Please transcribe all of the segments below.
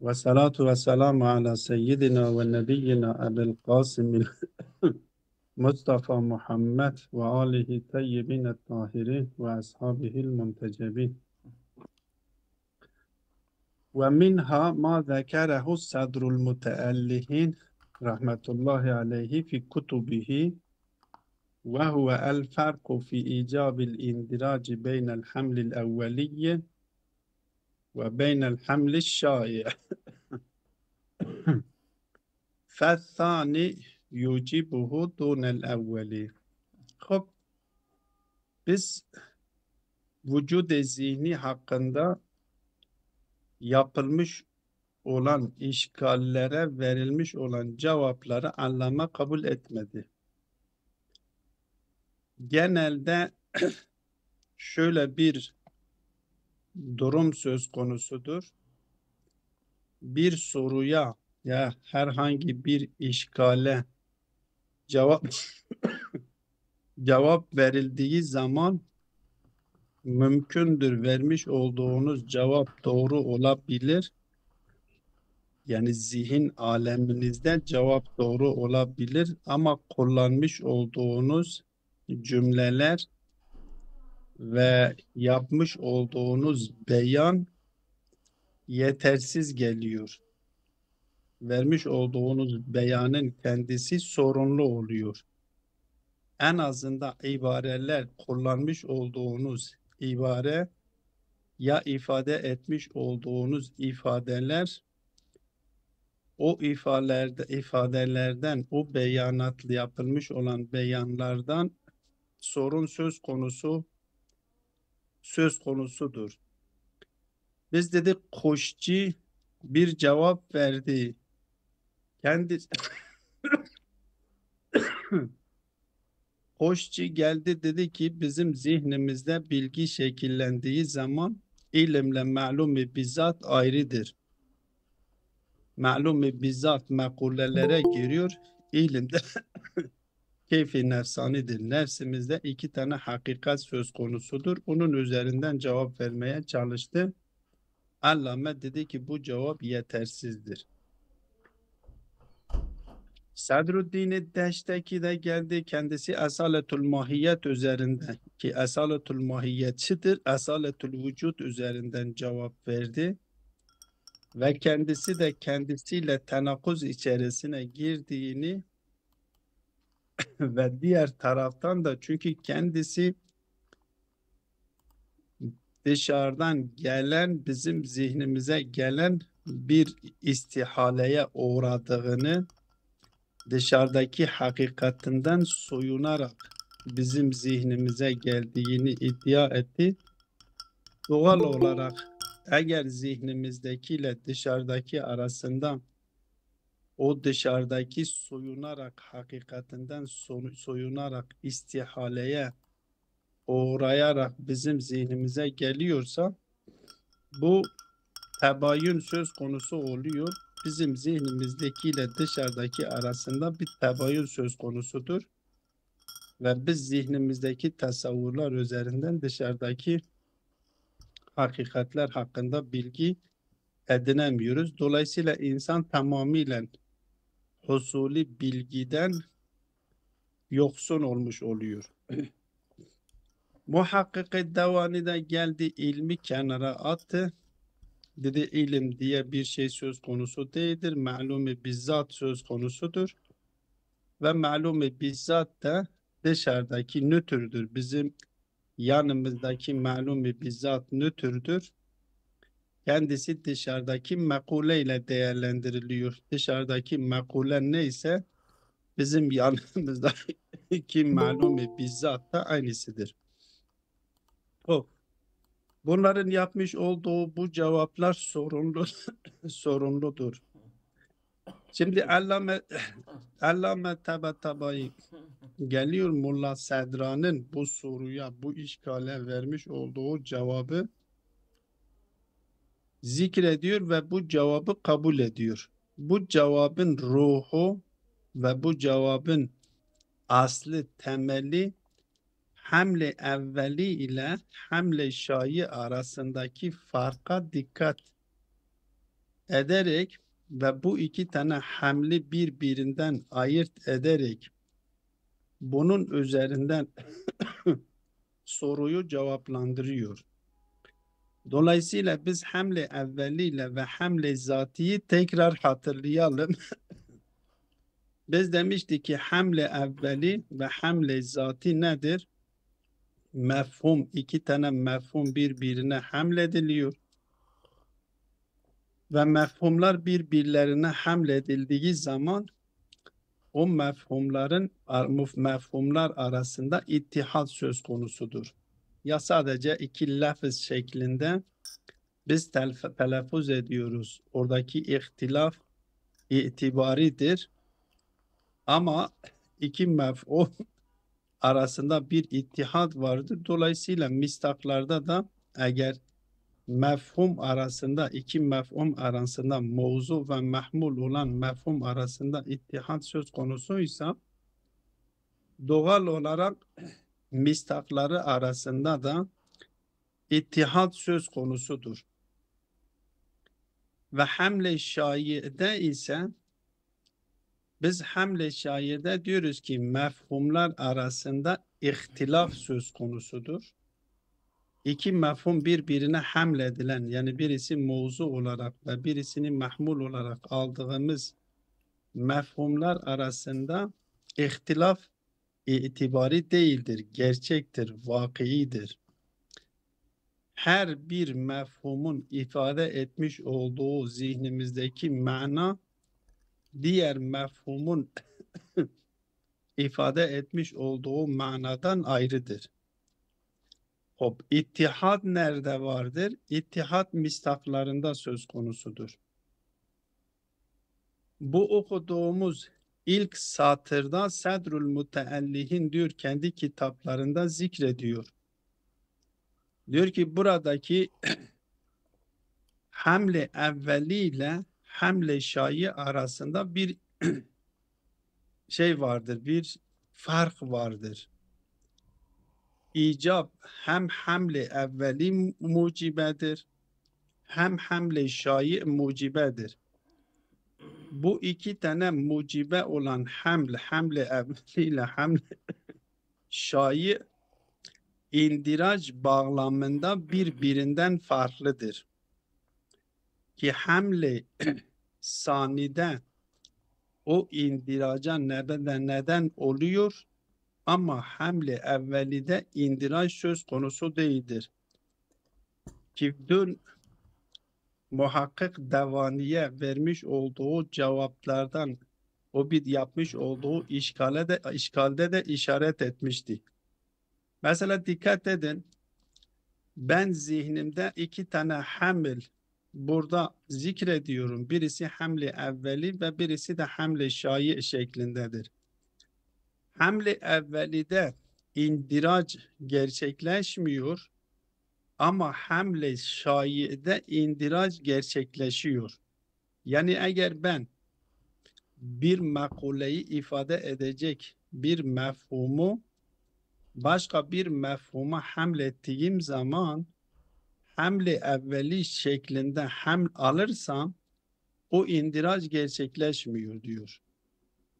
Ve salatu ve selamu ala seyyidina ve nebiyyina Ebu'l Kasım Mustafa Muhammed ve alihi tayyibin tahirin ve ashabihil muntecebin. Ve minha ma zekerehu sadrul muteellihin rahmetullahi aleyhi fi kutubihi ve huve el farku fi icabil indiraci beynel hamlil evveliyye ve beynel hamlil şai. Fethani yucibuhu dunel evveli. Hop, biz vücud-i zihni hakkında yapılmış olan işgallere verilmiş olan cevapları Allame kabul etmedi. Genelde şöyle bir durum söz konusudur. Bir soruya ya herhangi bir işgale cevap cevap verildiği zaman mümkündür vermiş olduğunuz cevap doğru olabilir. Yani zihin aleminizde cevap doğru olabilir ama kullanmış olduğunuz cümleler ve yapmış olduğunuz beyan yetersiz geliyor. Vermiş olduğunuz beyanın kendisi sorunlu oluyor. En azından ibareler, kullanmış olduğunuz ibare ya ifade etmiş olduğunuz ifadeler o ifadelerden, o beyanatlı yapılmış olan beyanlardan sorun söz konusudur. Biz dedik Koççi bir cevap verdi. Kendisi Koççi geldi dedi ki bizim zihnimizde bilgi şekillendiği zaman ilimle malum-i bizzat ayrıdır. Malum-i bizzat mekulelere giriyor. İlimde keyfi nefsanidir. Nefsimizde iki tane hakikat söz konusudur. Onun üzerinden cevap vermeye çalıştı. Allame dedi ki bu cevap yetersizdir. Sadruddin Deşteki de geldi kendisi Esaletül Mahiyet üzerinden ki Esaletül Mahiyetçidir. Esaletül Vücut üzerinden cevap verdi. Ve kendisi de kendisiyle tenakuz içerisine girdiğini ve diğer taraftan da çünkü kendisi dışarıdan gelen bizim zihnimize gelen bir istihaleye uğradığını dışarıdaki hakikatinden soyunarak bizim zihnimize geldiğini iddia etti. Doğal olarak eğer zihnimizdekiyle dışarıdaki arasında o dışarıdaki soyunarak hakikatinden soyunarak istihaleye uğrayarak bizim zihnimize geliyorsa bu tebayün söz konusu oluyor. Bizim zihnimizdekiyle dışarıdaki arasında bir tebayün söz konusudur. Ve biz zihnimizdeki tasavvurlar üzerinden dışarıdaki hakikatler hakkında bilgi edinemiyoruz. Dolayısıyla insan tamamıyla husuli bilgiden yoksun olmuş oluyor. Muhakkik-i Devani de geldi ilmi kenara attı. Dedi ilim diye bir şey söz konusu değildir. Malum-i bizzat söz konusudur. Ve malum-i bizzat da dışarıdaki nötrdür. Bizim yanımızdaki malum-i bizzat nötrdür. Kendisi dışarıdaki mekule ile değerlendiriliyor. Dışarıdaki mekule neyse bizim yanımızdaki malum-i bizzat da aynısıdır. O. Bunların yapmış olduğu bu cevaplar sorunludur. Şimdi Allame Tabatabai geliyor Mulla Sedra'nın bu soruya, bu işgale vermiş olduğu cevabı zikrediyor ve bu cevabı kabul ediyor. Bu cevabın ruhu ve bu cevabın aslı, temeli hamle evveli ile hamle şai arasındaki farka dikkat ederek ve bu iki tane hamli birbirinden ayırt ederek bunun üzerinden soruyu cevaplandırıyor. Dolayısıyla biz hamle evveliyle ve hamle zatiyi tekrar hatırlayalım. Biz demiştik ki hamle evveli ve hamle zati nedir? Mefhum, iki tane mefhum birbirine hamlediliyor. Ve mefhumlar birbirlerine hamledildiği zaman o mefhumlar arasında ittihat söz konusudur. Ya sadece iki lafız şeklinde biz telaffuz ediyoruz. Oradaki ihtilaf itibaridir. Ama iki mefhum arasında bir ittihat vardır. Dolayısıyla mistaklarda da eğer iki mefhum arasında mevzu ve mahmul olan mefhum arasında ittihat söz konusuysa doğal olarak mistakları arasında da ittihat söz konusudur. Ve hamle şaiyede ise biz hamle şaiyede diyoruz ki mefhumlar arasında ihtilaf söz konusudur. İki mefhum birbirine hamledilen yani birisi mevzu olarak ve birisini mahmul olarak aldığımız mefhumlar arasında ihtilaf itibari değildir, gerçektir, vakiidir. Her bir mefhumun ifade etmiş olduğu zihnimizdeki mana diğer mefhumun ifade etmiş olduğu manadan ayrıdır. Hop, İttihad nerede vardır? İttihad mistaklarında söz konusudur. Bu okuduğumuz ilk satırda Sedrül Müteellihin diyor kendi kitaplarında zikrediyor. Diyor ki buradaki hamle evveli ile hamle şayi arasında bir şey vardır, bir fark vardır. İcab hem hamle evveli mucibedir, hem hamle şayi mucibedir. Bu iki tane mucibe olan hamle evveli ile hamle şayi indiraç bağlamında birbirinden farklıdır. Ki hamle sanide o indiraca neden oluyor ama hamle evvelide indiraç söz konusu değildir. Ki dün muhakkik Devaniye vermiş olduğu cevaplardan o bir yapmış olduğu işgalde de işaret etmişti. Mesela dikkat edin, ben zihnimde iki tane hamil burada zikrediyorum. Birisi hamle evveli ve birisi de hamle şayi şeklindedir. Hamle evvelide indirac gerçekleşmiyor ama hamle şayi'de indirac gerçekleşiyor. Yani eğer ben bir makuleyi ifade edecek bir mefhumu başka bir mefhuma hamlettiğim zaman hamle evveli şeklinde alırsam o indirac gerçekleşmiyor diyor.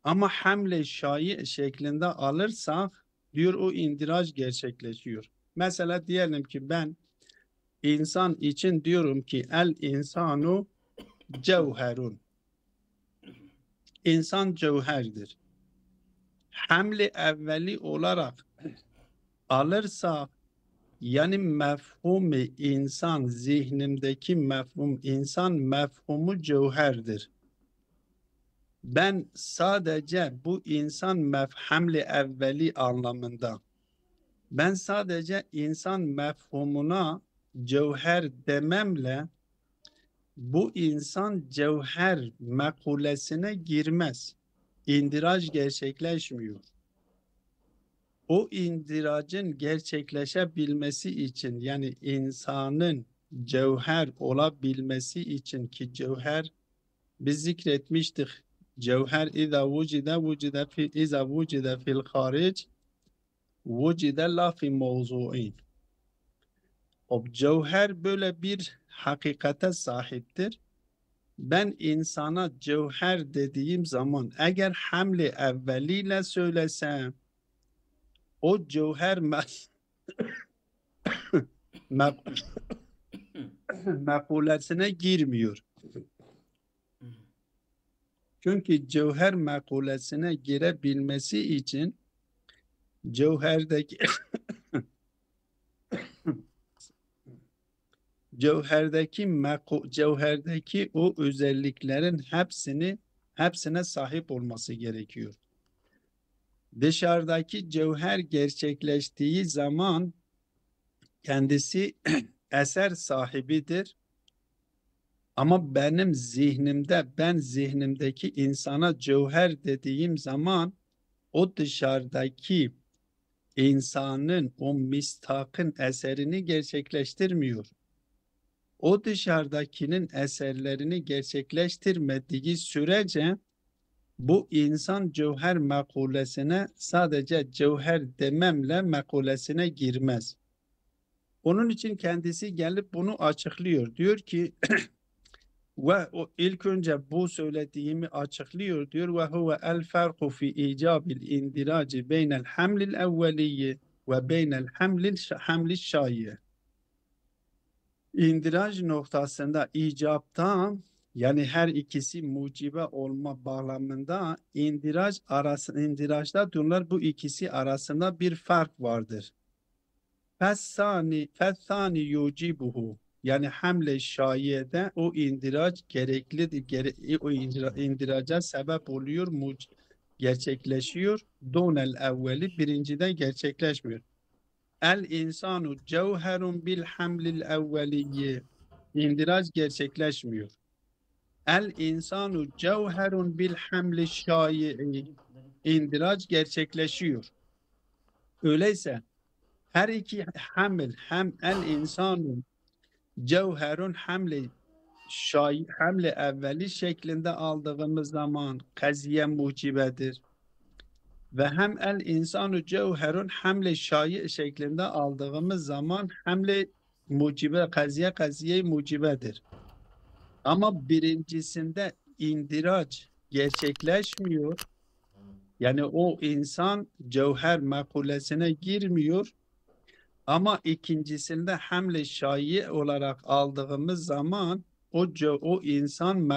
Ama hamle şayi şeklinde alırsak diyor o indirac gerçekleşiyor. Mesela diyelim ki ben insan için diyorum ki el insanu cevherun. İnsan cevherdir. Hamle evveli olarak alırsak yani mefhumu insan zihnimdeki insan mefhumu cevherdir. Ben sadece bu insan hamle evveli anlamında ben sadece insan mefhumuna cevher dememle bu insan cevher mekulesine girmez. İndiraç gerçekleşmiyor. O indiracın gerçekleşebilmesi için yani insanın cevher olabilmesi için ki cevher biz zikretmiştik. Cevher iza vucide fil haric vucide la fi mevzu'in. O cevher böyle bir hakikate sahiptir. ben insana cevher dediğim zaman eğer hamle evveliyle söylesem o cevher mekulesine girmiyor. Çünkü cevher mekulesine girebilmesi için cevherdeki cevherdeki o özelliklerin hepsine sahip olması gerekiyor. Dışarıdaki cevher gerçekleştiği zaman kendisi eser sahibidir. Ama benim zihnimde, ben zihnimdeki insana cevher dediğim zaman o dışarıdaki insanın, o mistakın eserini gerçekleştirmiyor. O dışarıdakinin eserlerini gerçekleştirmediği sürece bu insan cevher makulesine sadece cevher dememle makulesine girmez. Onun için kendisi gelip bunu açıklıyor. Diyor ki ve o ilk önce bu söylediğimi açıklıyor diyor ve huve el farku fi icabil indiraci beynel hamlil evveliyye ve beynel hamlil şayye. İndiraj noktasında icapta yani her ikisi mucibe olma bağlamında indirajda diyorlar bu ikisi arasında bir fark vardır. Fethani yucibuhu yani hamle şayede o indiraç gereklidir. O indiraca sebep oluyor, gerçekleşiyor. Donel evveli birinciden gerçekleşmiyor. El insanu cevherun bil hamlil evveliyye. İndiraç gerçekleşmiyor. El insanu cevherun bil hamli şayyi. İndiraç gerçekleşiyor. Öyleyse her iki hamil hem el insanun cevherun hamle evveli şeklinde aldığımız zaman kaziye mucibedir. Ve hem el insanu cevherun hamle şayi şeklinde aldığımız zaman hamle mucibe, kaziye mucibedir. Ama birincisinde indiraç gerçekleşmiyor. Yani o insan cevher makulesine girmiyor. Ama ikincisinde hamle şayi olarak aldığımız zaman o insan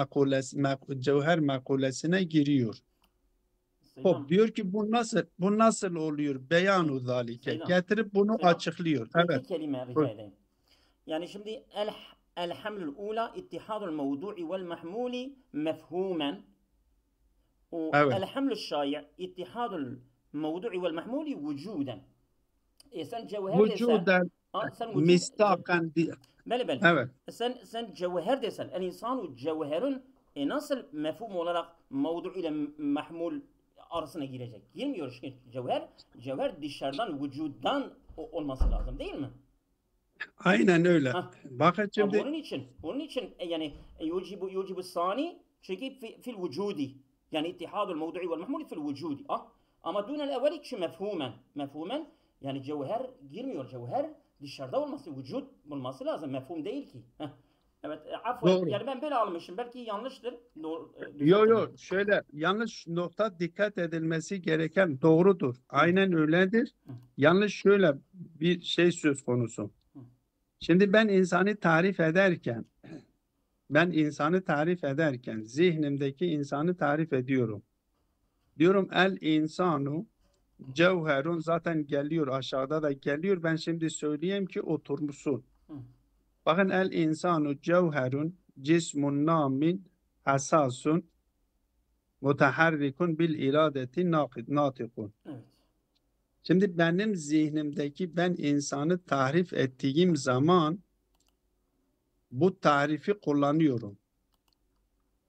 cevher makulesine giriyor. Hop diyor ki bu nasıl oluyor? Beyanu zalike. Seydam. Getirip bunu Seydam. açıklıyor. İki Evet. kelime rica edeyim. Yani şimdi el hamlul ula ittihadul mevdu'i vel mahmuli mefhumen Evet. el hamlul şayi' ittihadul mevdu'i vel mahmuli vücuden. Sen cevher desen Vücuden sen vücud mistakan beli beli. evet. Sen cevher desen el insanu cevherun nasıl mefhum olarak mevdu ile mahmul arasına girecek? Girmiyor çünkü cevher dışarıdan vücuddan olması lazım değil mi? Aynen öyle. Ha. Bakın şimdi Bunun için yani yucibu sani çünkü fil vücudi yani ittihadul mevdu'i vel mahmuli fil vücudi. Ama dunel evveli ki mefhumen yani cevher girmiyor. Cevher dışarıda olması, vücut bulması lazım. Mefhum değil ki. Evet, afwan. doğru. Yani ben böyle almışım. Belki yanlıştır. Yo şöyle yanlış nokta dikkat edilmesi gereken doğrudur. Aynen öyledir. Yanlış şöyle bir şey söz konusu. Şimdi ben insanı tarif ederken zihnimdeki insanı tarif ediyorum. Diyorum el insanu cevherun zaten geliyor aşağıda da geliyor. Ben şimdi söyleyeyim ki oturmuşsun. Bakın el insanu cevherun cismun namin hasasun mutaharrikun bil iradeti natikun. Evet. Şimdi benim zihnimdeki ben insanı tarif ettiğim zaman bu tarifi kullanıyorum.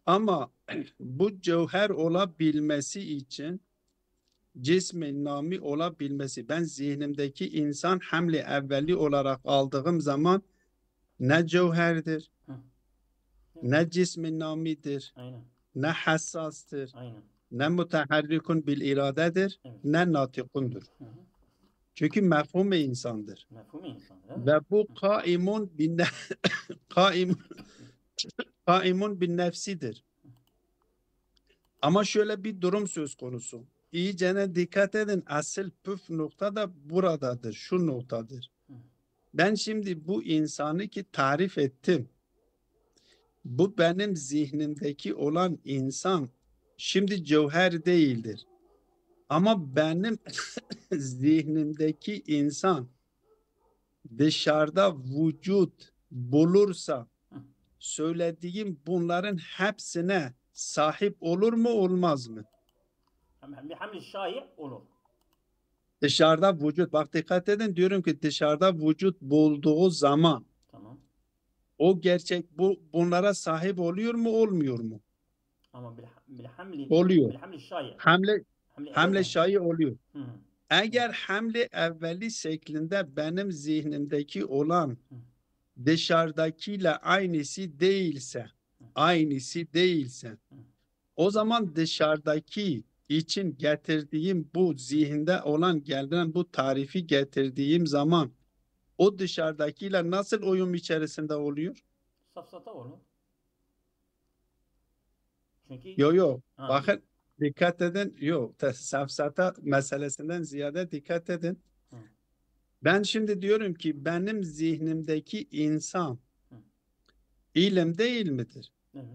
Ama bu cevher olabilmesi için cismin nami olabilmesi ben zihnimdeki insan hamle evveli olarak aldığım zaman ne cevherdir, ne cismin namidir, Aynen. ne hassastır, Aynen. ne mutaharrikun bil iradedir, Evet. ne natikundur. Çünkü mefhum insandır. Mefhum insan. Ve bu kaimun kaimun bin nefsidir. Ama şöyle bir durum söz konusu. İyicene dikkat edin. Asıl püf nokta da buradadır. Şu noktadır. Ben şimdi bu insanı ki tarif ettim. Bu benim zihnimdeki olan insan şimdi cevher değildir. Ama benim zihnimdeki insan dışarıda vücut bulursa söylediğim bunların hepsine sahip olur mu olmaz mı? بحمل الشايع olur. Dışarıda vücut, bak dikkat edin, diyorum ki dışarıda vücut bulduğu zaman Tamam. o gerçek bunlara sahip oluyor mu olmuyor mu? Ama بالحمل Oluyor. بالحمل الشايع. Hamle حمل hamle أولي. şayı oluyor. Hı hı. Eğer hamle evveli şeklinde benim zihnimdeki olan dışarıdakiyle aynısı değilse o zaman dışarıdaki için getirdiğim bu zihinde olan gelen bu tarifi getirdiğim zaman o dışarıdakiyle nasıl uyum içerisinde oluyor? Safsata olur. Çünkü Yo. ha, Bakın dikkat edin. Safsata meselesinden ziyade dikkat edin. Hı. Ben şimdi diyorum ki benim zihnimdeki insan Hı. ilim değil midir? evet.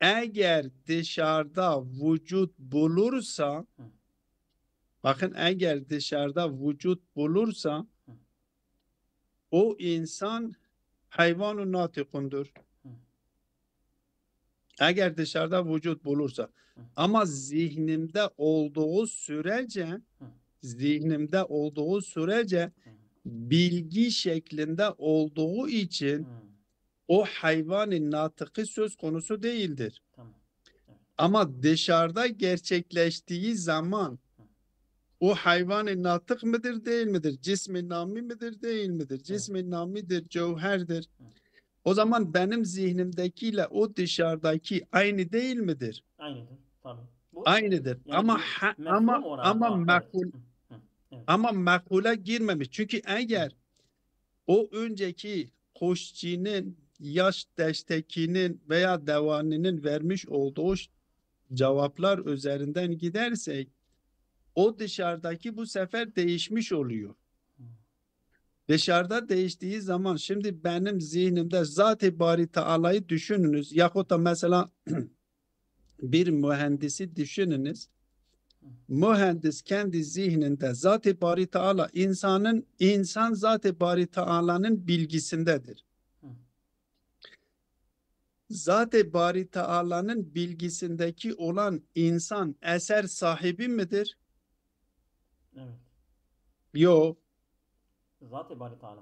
Eğer dışarıda vücut bulursa Hı. bakın eğer dışarıda vücut bulursa Hı. o insan hayvan-ı natikundur. Hı. Eğer dışarıda vücut bulursa. Hı. Ama zihnimde olduğu sürece bilgi şeklinde olduğu için Hı. o hayvan-ı natıkı söz konusu değildir. Tamam. Evet. Ama dışarıda gerçekleştiği zaman o hayvan-ı natık mıdır değil midir? Cism-i nami midir değil midir? Cism-i namidir, cevherdir. O zaman benim zihnimdekiyle o dışarıdaki aynı değil midir? Aynıdır. Tabii. Bu Aynıdır. yani mefhum olarak evet. Hı. Evet. Ama makule girmemiş. Çünkü eğer o önceki koşçinin, yaş destekinin veya devaninin vermiş olduğu cevaplar üzerinden gidersek o dışarıdaki bu sefer değişmiş oluyor. Dışarıda değiştiği zaman şimdi benim zihnimde Zat-ı Bari Teala'yı düşününüz. Yahut da mesela bir mühendisi düşününüz. Mühendis kendi zihninde Zat-ı Bari Teala insan Zat-ı Bari Teala'nın bilgisindedir. Zat-ı Bari Teala'nın bilgisindeki olan insan eser sahibi midir? Evet. Yok. Zat-ı Bari Teala.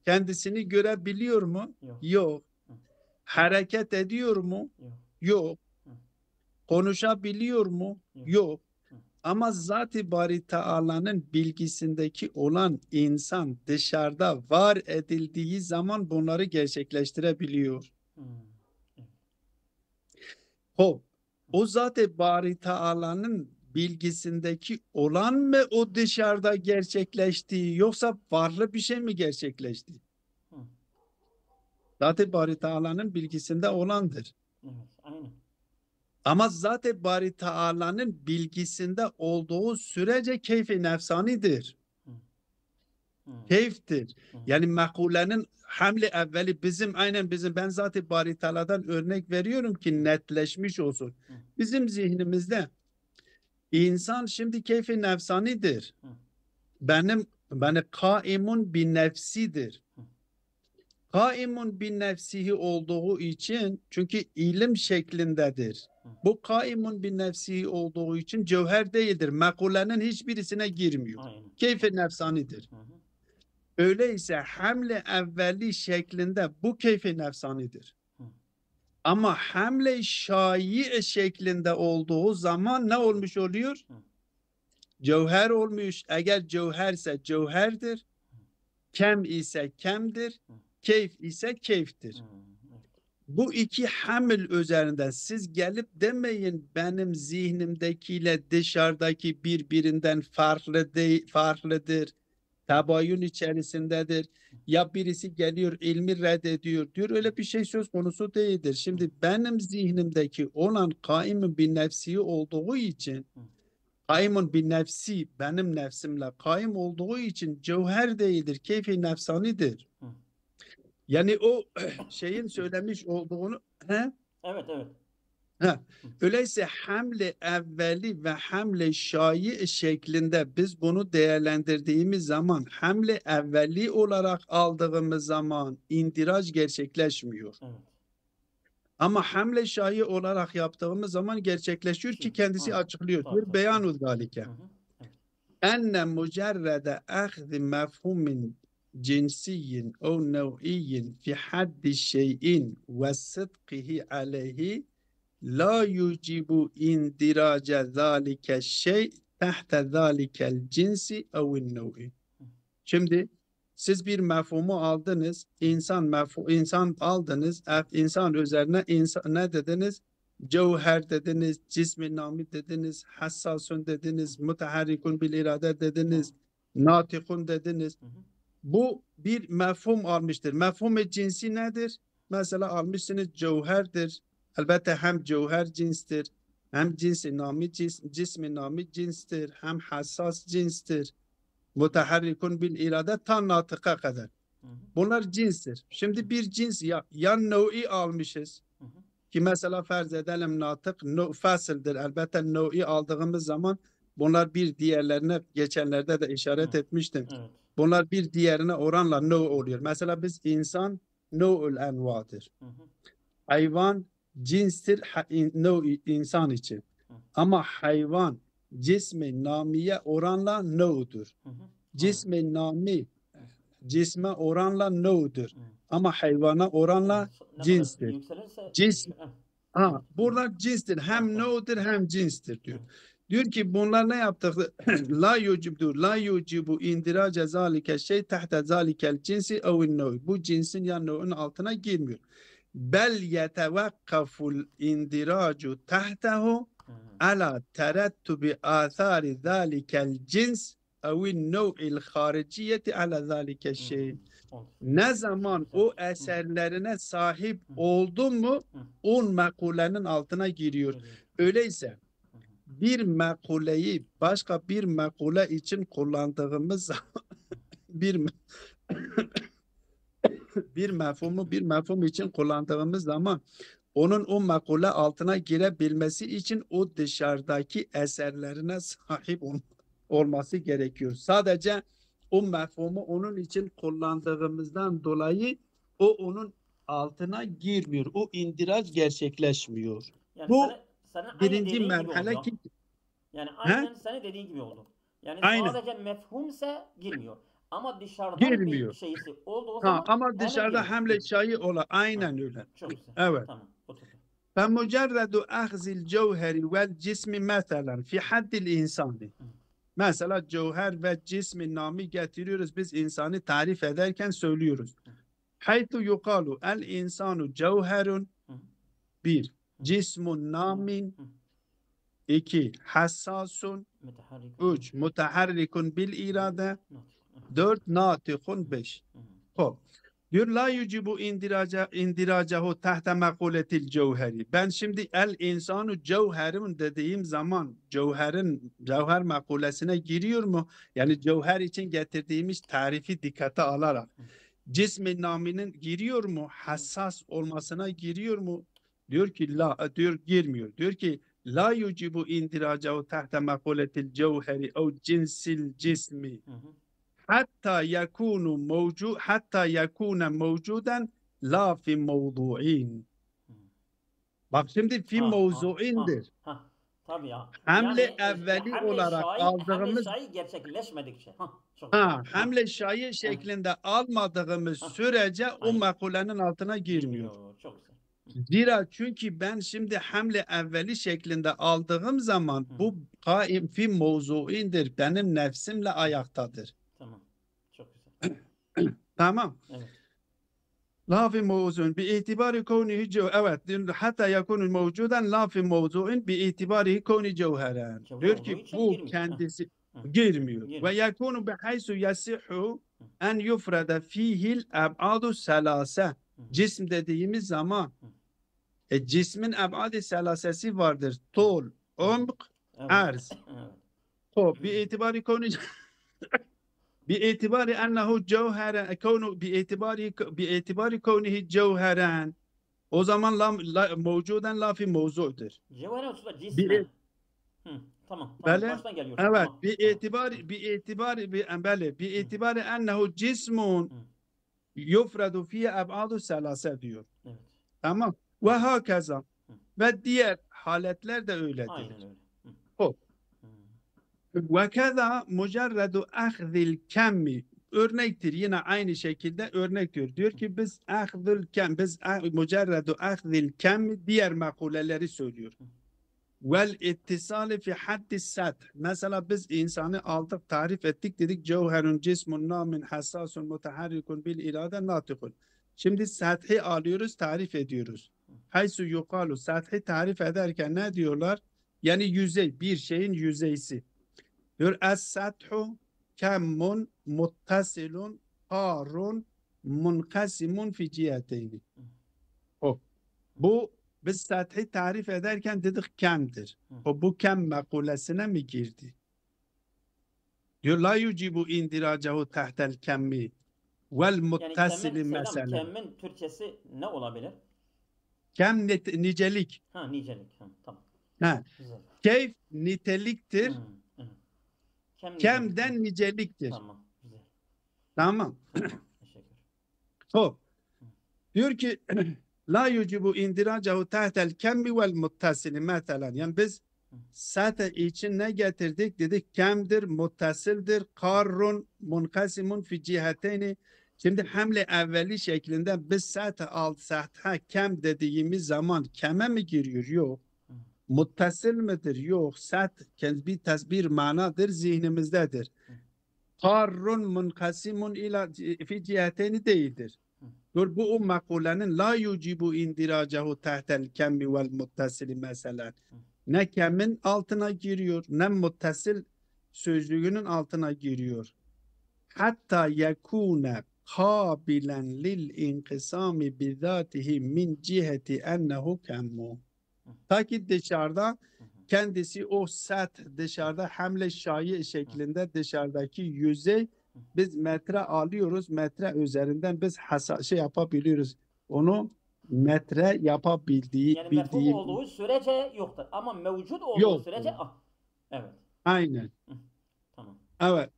Kendisini görebiliyor mu? Yok. Yok. Hareket ediyor mu? Yok. Yok. Konuşabiliyor mu? Yok. Ama Zat-ı Bari Teala'nın bilgisindeki olan insan dışarıda var edildiği zaman bunları gerçekleştirebiliyor. Hop. O Zat-ı Bari Teala'nın bilgisindeki olan mı o dışarıda gerçekleşti yoksa farklı bir şey mi gerçekleşti? Zat-ı Bari Teala'nın bilgisinde olandır. Evet, aynen. Ama Zat-ı Bari Teala'nın bilgisinde olduğu sürece keyfi nefsanidir. Keyiftir. Yani mekulenin hamle evveli aynen bizim ben Zat-ı Bari Teala'dan örnek veriyorum ki netleşmiş olsun. Bizim zihnimizde insan şimdi keyfi nefsanidir. Beni kaimun bin nefsidir. Kaimun bin nefsihi olduğu için çünkü ilim şeklindedir. Bu kaimun bin nefsihi olduğu için cevher değildir. Mekulenin hiçbirisine girmiyor. Keyfi nefsanidir. Öyleyse hamle evveli şeklinde bu keyfi nefsanidir. Ama hamle şai şeklinde olduğu zaman ne olmuş oluyor? Cevher olmuş. Eğer cevherse cevherdir. Kem ise kemdir. Keyf ise keyftir. Bu iki hamil üzerinden siz gelip demeyin benim zihnimdekiyle dışarıdaki birbirinden farklıdır. Tebayün içerisindedir. Ya birisi geliyor ilmi reddediyor diyor. Öyle bir şey söz konusu değildir. Şimdi benim zihnimdeki olan kaimun bin nefsi olduğu için kaimun bin nefsi benim nefsimle kaim olduğu için cevher değildir. Keyfi nefsanidir. Hı. Yani o şeyin söylemiş olduğunu he? Evet, evet. Ha, öyleyse hamle evveli ve hamle şai şeklinde biz bunu değerlendirdiğimiz zaman hamle evveli olarak aldığımız zaman indiraç gerçekleşmiyor. Evet. Ama hamle şai olarak yaptığımız zaman gerçekleşiyor ki kendisi Hı. açıklıyor. Tabii, Diyor tabii. beyanu zalike. Hı hı. Evet. Enne mucerrede ahzi mefhumin cinsiyin o nev'iyin fi haddi şeyin ve sıdkihi aleyhi la yucibu indirace zalike şey tahte zalikel cinsi evin nev'i. Şimdi siz bir mefhumu aldınız, insan aldınız, insan üzerine ne dediniz? Cevher dediniz, cismi nami dediniz, hassasun dediniz, müteharrikun bil irade dediniz, natikun dediniz. Hı hı. Bu bir mefhum almıştır. Mefhum cinsi nedir? Mesela almışsınız cevherdir. Elbette hem cevher cinstir, hem cinsi nami cismi nami cinstir, hem hassas cinstir. Muteharrikun bil irade ta natıka kadar. Hı hı. Bunlar cinstir. Şimdi bir cins ya nev'i almışız. Hı hı. Ki mesela farz edelim natık fasıldır. Elbette nev'i aldığımız zaman bunlar bir diğerlerine geçenlerde de işaret Hı. etmiştim. Evet. Bunlar bir diğerine oranla nev oluyor. Mesela biz insan nev'ül envadır. Hı hı. Hayvan cinstir nev insan için. Hı. Ama hayvan cismi namiye oranla nev'dur. Hı hı. Cismi nami cisme oranla nev'dur. Hı. Ama hayvana oranla Evet. Ne kadar cinstir. yükselirse Cism evet. Ha, bunlar cinstir. Hem Tamam. nev'dir hem cinstir diyor. Evet. Diyor ki bunlar ne yaptı? La yucibu indirace zalike şey tahte zalikel cinsi evin nev'i. Bu cinsin ya nev'in altına girmiyor. Bel yetevakkaful indiracu tahtehu Hı. ala terettubi athari zalikel cins evin nev'il hariciyeti ala zalike şey. Oldu. Ne zaman Güzel. o Hı. eserlerine sahip Hı. oldun mu Hı. o mekulenin altına giriyor. Geliyor. Öyleyse Hı hı. bir mekuleyi başka bir mekule için kullandığımız zaman bir bir mefhum için kullandığımız zaman onun o mekule altına girebilmesi için o dışarıdaki eserlerine sahip olması gerekiyor. Sadece o mefhumu onun için kullandığımızdan dolayı o onun altına girmiyor. O indiraç gerçekleşmiyor. Yani Bu sana aynı birinci dediğin gibi merhale oluyor. ki Yani he? aynen senin dediğin gibi oldu. Yani Aynen sadece mefhumse girmiyor. Ama dışarıdan bir girmiyor. şeysi olduğu Ha, zaman ama hemen dışarıda giriyor. hamle şayı ola Hı. aynen öyle. Çok güzel. Evet. Tamam. Oturdu. فمجرد أخذ الجوهر والجسم مثلا في حد الإنسان. Mesela cevher ve cismi nami getiriyoruz. Biz insanı tarif ederken söylüyoruz. Haythu yukalu el insanu cevherun bir. Cismun namin iki. Hassasun Müteharrikun. üç. Mutaharrikun bil irade Natik. dört. Natikun beş. Hop. Diyor la yucibu indiracahu tahte mekuletil cevheri. Ben şimdi el insanu cevherun dediğim zaman cevher mekulesine giriyor mu? Yani cevher için getirdiğimiz tarifi dikkate alarak. Cismi naminin giriyor mu? Hassas olmasına giriyor mu? Diyor ki diyor girmiyor. Diyor ki la yucibu indiracahu tahte mekuletil cevheri o cinsil cismi. Hatta yakuna mevcuden la fi mevdu'in. Bak şimdi fi mevzu'indir. Tabii ya. Hamle Yani evveli olarak hamle aldığımız şai gerçekleşmedikçe. Çok güzel. hamle şayı şeklinde almadığımız sürece o Aynen. mekulenin altına girmiyor. Girmiyor. Çok güzel. Zira çünkü ben şimdi hamle evveli şeklinde aldığım zaman bu kaim fi mevzu'indir. Benim nefsimle ayaktadır. Tamam. Çok güzel. Tamam. Evet. لا في موضوع باعتبار كونه evet hatta yakunu mevcuden la fi mevzuin باعتباره كونه cevheren. Cevher Diyor olduğu ki için bu girmiyor. kendisi girmiyor. Ve Girmiyor. yekunu bihaysu yasihu en yufrada fihil eb'adu selase. Cism dediğimiz zaman cismin eb'ad-ı selasesi vardır. Tol, umk, Evet. arz. Evet. Hop, bi'itibari konu باعتبار أنه جوهر كونه باعتبار كونه جوهرا o zaman mevcuden lafi mevzudur. Cevher usta cismen. Bir, Tamam. böyle, Baştan geliyor. evet, Tamam. bi'itibari ennehu cismun yufradu fiye eb'adu selase diyor. Evet. Tamam. Ve hakaza. Ve diğer haletler de öyledir. Aynen öyle. Hop. Ve keza mucerredu ahzil kemmi. Örnektir. Yine aynı şekilde örnek diyor. Diyor ki biz mucerredu ahzil kemmi diğer makuleleri söylüyor. Vel ittisali fi haddi sat. Mesela biz insanı aldık, tarif ettik, dedik cevherun cismun namin hassasun mutaharrikun bil irade natikun. Şimdi sathi alıyoruz, tarif ediyoruz. Haysu yukalu, sathi tarif ederken ne diyorlar? Yani yüzey, bir şeyin yüzeysi. Diyor es-sathu kemmun muttasilun harun munkasimun fi ciheteyni. Bu biz sathi tarif ederken dedik kemdir. Bu kem makulesine mi girdi? Diyor la yucibu indiracahu tahtel kemmi vel muttasili mesela. Kemmin Türkçesi ne olabilir? Kem nicelik. Nicelik. Tamam. Güzel. Keyf niteliktir. Kemden Kemden niceliktir. Tamam. Güzel. Tamam. Teşekkür. Hop. Diyor ki la yucibu indiracahu tahtel kemmi vel muttasili mesela. Yani biz sate için ne getirdik? Dedik kemdir, muttasildir, karrun, munkasimun fi ciheteyni. Şimdi hamle evveli şeklinde biz sate kem dediğimiz zaman keme mi giriyor? Yok. Muttasil midir? Yok. Sat bir manadır, zihnimizdedir. Karrun munkasimun ila fi ciheteyni değildir. Bu makulenin la yucibu indiracahu tahtel kemmi vel muttasili mesela. Ne kemin altına giriyor, ne muttasil sözlüğünün altına giriyor. Hatta yekune kabilen lil inkisami bizatihi min ciheti ennehu kemmu. Ta ki dışarıda kendisi o sat dışarıda hamle şayi şeklinde dışarıdaki yüzey biz metre alıyoruz. Metre üzerinden biz yapabiliyoruz. Onu metre yapabildiği yani mefhum olduğu sürece yoktur. Ama mevcut olduğu sürece evet. Aynen. Tamam. Evet.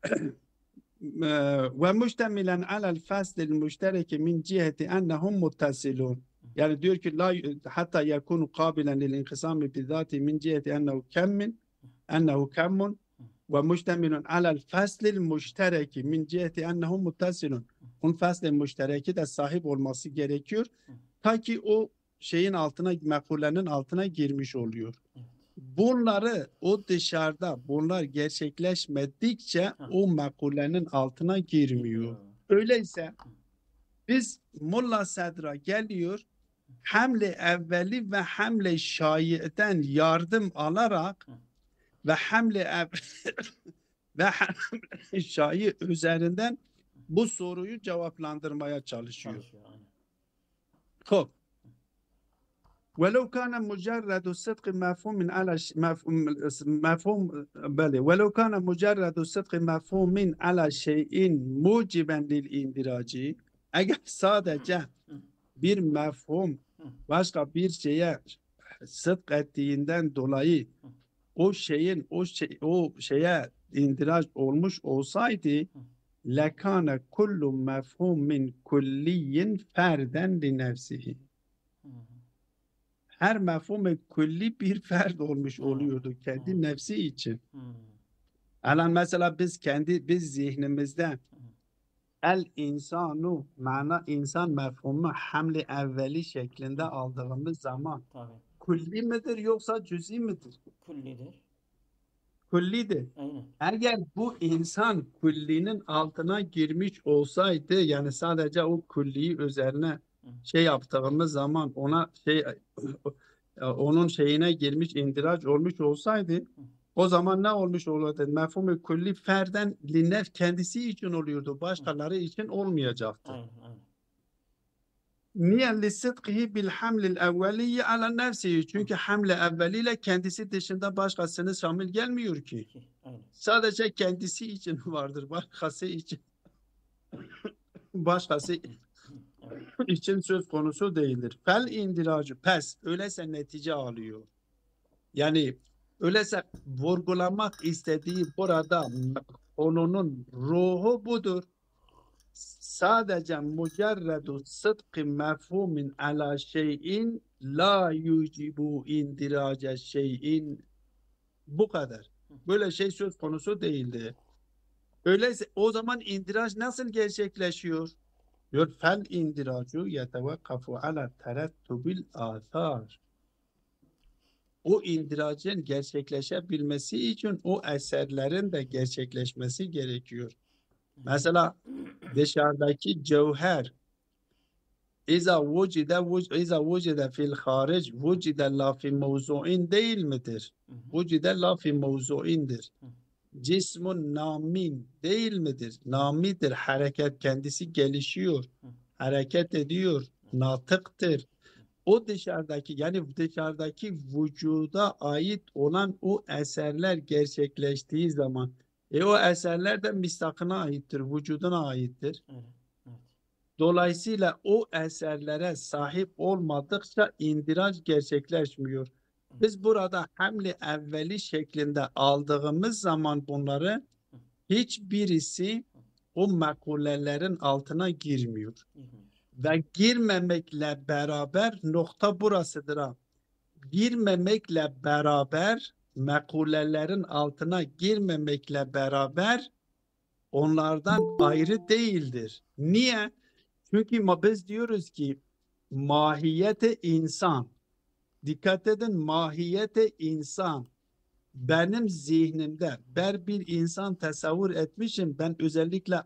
Ve müştemilen alel faslil müştereki min ciheti ennehum muttasilun. Yani diyor ki la hatta yakunu kabilen lil inkisami bizati min ciheti ennehu kemmun ve müştemilun alel faslil müştereki min ciheti ennehum muttasilun. Onun fasl-i müştereki de sahip olması gerekiyor. Ta ki o şeyin altına, mekulenin altına girmiş oluyor. Bunları o dışarıda bunlar gerçekleşmedikçe o mekulenin altına girmiyor. Öyleyse biz Mulla Sadra geliyor hamle evveli ve hamle şayiden yardım alarak ve hamle şayi üzerinden bu soruyu cevaplandırmaya çalışıyor. Hop. ولو كان مجرد صدق مفهوم على مفهوم بله ولو كان مجرد صدق مفهوم على شيء موجبا للاندراج eğer sadece bir mefhum başka bir şeye sıdk ettiğinden dolayı o şeye indiraç olmuş olsaydı lekane kullu mefhumin kulliyin ferden li nefsihi. Her mefhum külli bir ferd olmuş oluyordu kendi nefsi için. Alan mesela biz zihnimizde el insanu mana insan mefhumu hamle evveli şeklinde aldığımız zaman külli midir yoksa cüzi midir? Küllidir. Küllidir. Eğer bu insan küllinin altına girmiş olsaydı yani sadece o külliyi üzerine yaptığımız zaman ona onun şeyine girmiş indiraç olmuş olsaydı O zaman ne olmuş oluyordu? Mefhum-u külli ferden linnef kendisi için oluyordu. Başkaları için olmayacaktı. aynen, aynen. Niye? Lisidkihi bil hamlil evveliyye ala nefsihi. Çünkü hamle evveliyle kendisi dışında başkasını şamil gelmiyor ki. Aynen. Sadece kendisi için vardır. Başkası için başkası Evet. için söz konusu değildir. Fel indiracı pes öyleyse netice alıyor. Yani öyleyse vurgulamak istediği burada konunun ruhu budur. Sadece mucerredu sıdkı mefhumin ala şeyin la yucibu indirace şeyin, bu kadar. Böyle şey söz konusu değildi. Öyleyse o zaman indiraç nasıl gerçekleşiyor? Diyor fel indiracu yetevakkafu ala terettubil athar. O indiracın gerçekleşebilmesi için o eserlerin de gerçekleşmesi gerekiyor. Mesela dışarıdaki cevher İza vucide fil haric vucide la fi mevzu'in değil midir? Vucide la fi mevzu'indir. Cismun namin değil midir? Namidir. Hareket kendisi gelişiyor. Hareket ediyor. Natıktır. O dışarıdaki yani dışarıdaki vücuda ait olan o eserler gerçekleştiği zaman o eserler de mistakına aittir. Vücuduna aittir. Evet. Evet. Dolayısıyla o eserlere sahip olmadıkça indiraç gerçekleşmiyor. Biz burada hamle evveli şeklinde aldığımız zaman bunları hiçbirisi o makulelerin altına girmiyor. Ve girmemekle beraber nokta burasıdır ha. Girmemekle beraber makulelerin altına girmemekle beraber onlardan ayrı değildir. Niye? Çünkü biz diyoruz ki mahiyete insan. Dikkat edin, mahiyete insan. Benim zihnimde ben bir insan tasavvur etmişim. Ben özellikle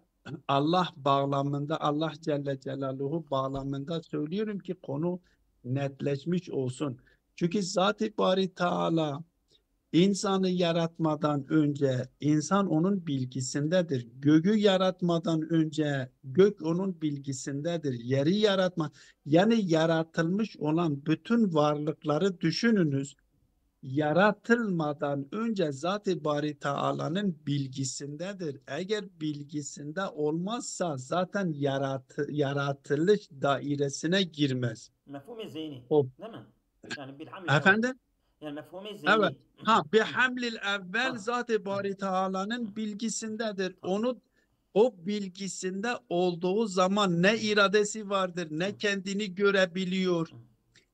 Allah bağlamında, Allah Celle Celaluhu bağlamında söylüyorum ki konu netleşmiş olsun. Çünkü Zat-ı Bari Teala İnsanı yaratmadan önce insan onun bilgisindedir. Göğü yaratmadan önce gök onun bilgisindedir. Yeri yaratma yani yaratılmış olan bütün varlıkları düşününüz. Yaratılmadan önce Zat-ı Bari Teala'nın bilgisindedir. Eğer bilgisinde olmazsa zaten yaratılış dairesine girmez. مفهوم الزيني O değil mi? Yani bilhaml evvel. efendim? Yani mefhum Evet. zeyni. Ha bir hamlil evvel Ha. Zat-ı Bari Teala'nın bilgisindedir. Ha. O bilgisinde olduğu zaman ne iradesi vardır, ne kendini görebiliyor,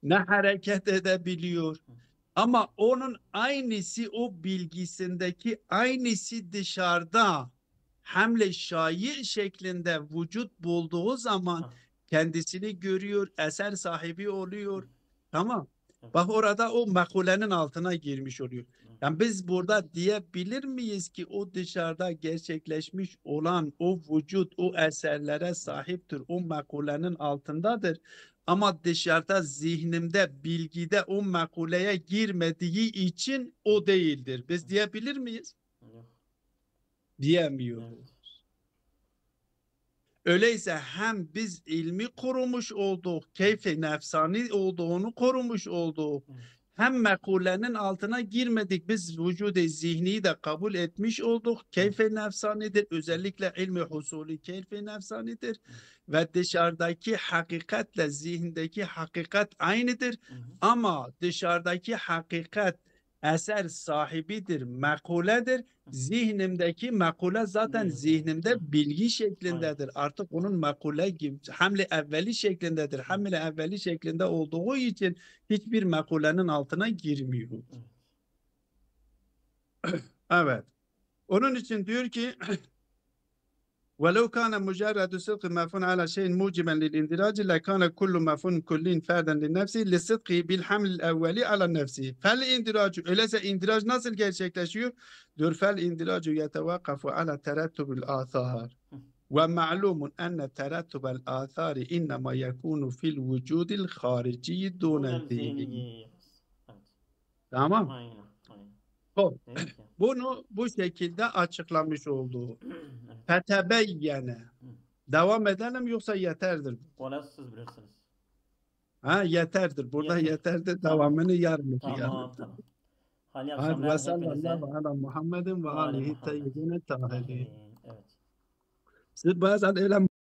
ne hareket edebiliyor. Ama onun aynısı o bilgisindeki aynısı dışarıda hamle şair şeklinde vücut bulduğu zaman Ha. kendisini görüyor, eser sahibi oluyor. Tamam. Evet. Bak orada o makulenin altına girmiş oluyor. Yani biz burada diyebilir miyiz ki o dışarıda gerçekleşmiş olan o vücut o eserlere sahiptir, o makulenin altındadır. Ama dışarıda zihnimde, bilgide o makuleye girmediği için o değildir. Biz diyebilir miyiz? Yok. Diyemiyoruz. Evet. Öyleyse hem biz ilmi korumuş olduk, keyfi nefsani olduğunu korumuş olduk. Hem mekulenin altına girmedik. Biz vücudu zihni de kabul etmiş olduk. Keyfi nefsanidir. Özellikle ilmi husulü keyfi nefsanidir. Ve dışarıdaki hakikatle zihindeki hakikat aynıdır. Ama dışarıdaki hakikat eser sahibidir, mekuledir. Zihnimdeki mekule zaten zihnimde bilgi şeklindedir. Artık onun mekule gibi hamle evveli şeklindedir. Hamle evveli şeklinde olduğu için hiçbir mekulenin altına girmiyor. Evet. Onun için diyor ki ولو كان مجرد صدق مفعول على شيء موجبا للاندراج لكان كل مفعول كل فردا لنفسه لصدقه بالحمل الاولي على نفسه فالاندراج öyleyse indirac nasıl gerçekleşiyor? Diyor fel indiracu yetevakafu ala terettübül athar ve ma'lumun enne terettübel athari innema yekunu fil vücudil harici Dun dunel el zihni. zeyniye. Evet. Tamam. Aynen. Aynen. Hop. Değil ki. Bunu bu şekilde açıklamış olduğu. Evet. Fetebeyyene. Devam edelim yoksa yeterdir. Valla siz bilirsiniz. Ha yeterdir. Burada Yeter. yeterdir. Tamam. Devamını yarın okuyalım. Tamam tamam. Hayırlı Hadi akşamlar ve hepinize. sallallahu ala Muhammedin ve Ve Ali alihi Muhammed. teyyibine tahirin. Tahirin. Evet. Siz bazen öyle